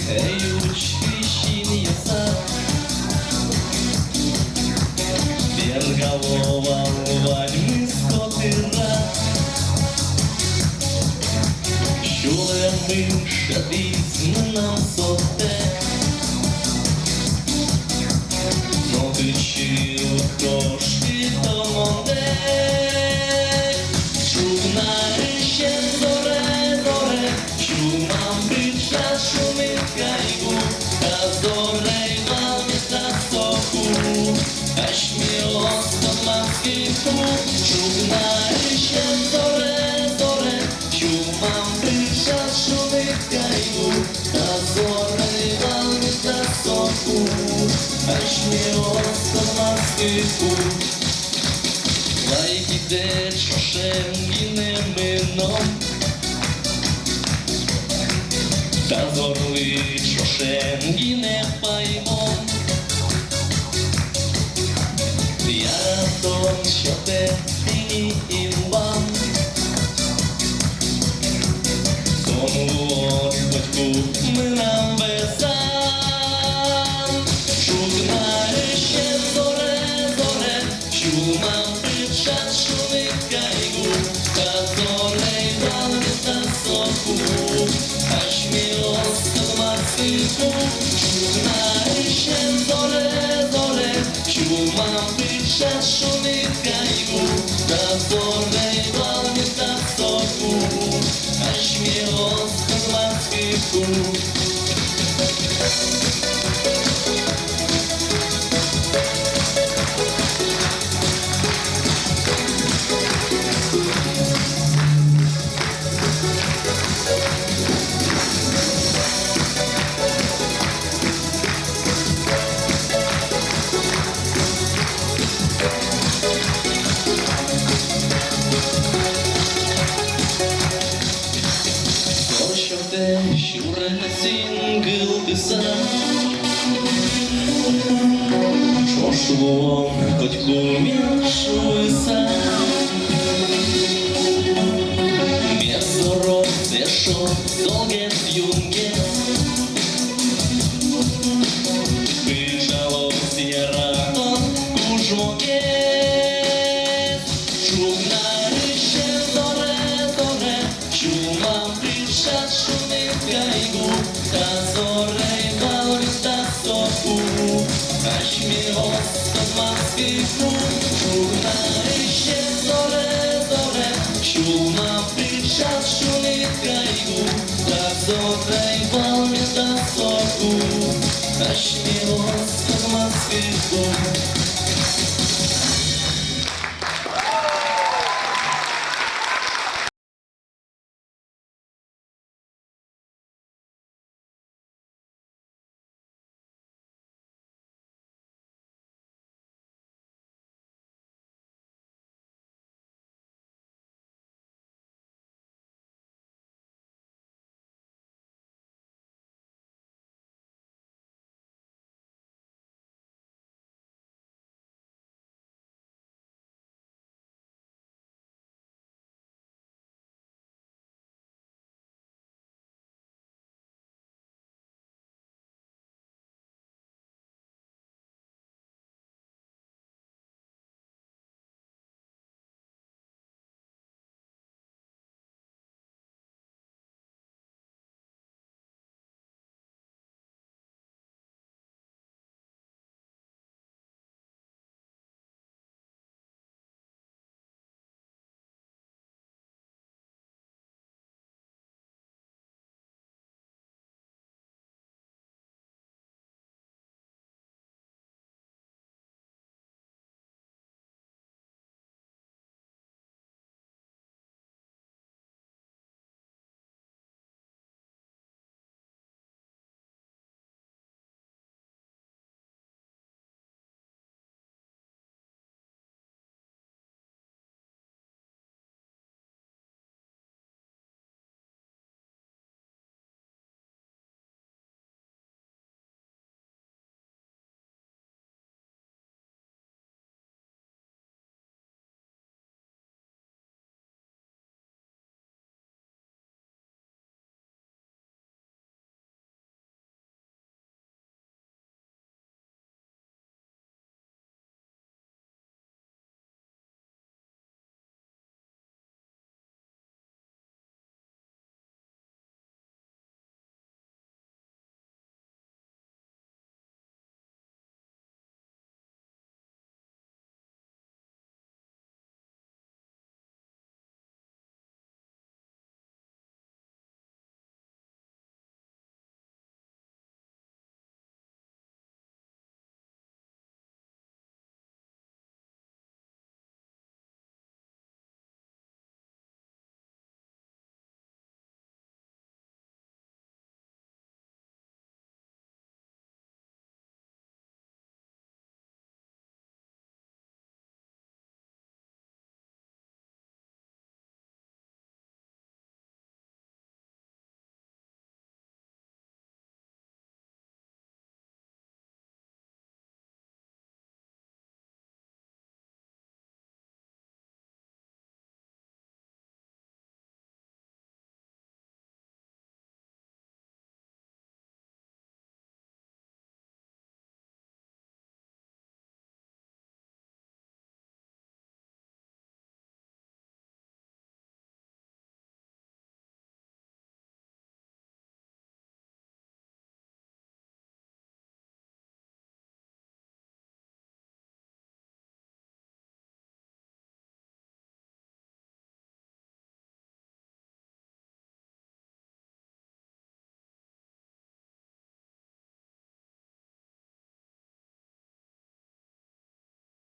Даючий сад Берголова вальми скотира Чули ми шадить нам сотек Но ти чув трошки тому не Чув нарешті зоре, чув мам бича шумить кайгу Та зорей валміта соку Аж мій остав мамський круг Чув нарешті зоре, чув мам бича шумить кайгу Та зорей валміта соку Аж мій остав мамський круг Лайки де чошенги мином Та зорли чошенги не поймом Я радом, що те мені і вам Тому от батьку ми нам безам Чув нарешті зоре, чув мам кричать шумить кайгу Та зорей валміта соку Аж мій остав мамський круг Чув нарешті зоре, чув мам кричать шумить кайгу Та зорей валміта соку Аж мій остав мамський круг Şurasın kıldısa Çoşluğum kotkumin şuysa Mesoro zešo zolget junget Vyžalo sierraton kužmoget Čuv naryše zore, čuv mam pričat šumit kajgu Ta zorej valmita soku Až mi ostad mamski krug Čuv naryše zore, čuv mam pričat šumit kajgu Ta zorej valmita soku Až mi ostad mamski krug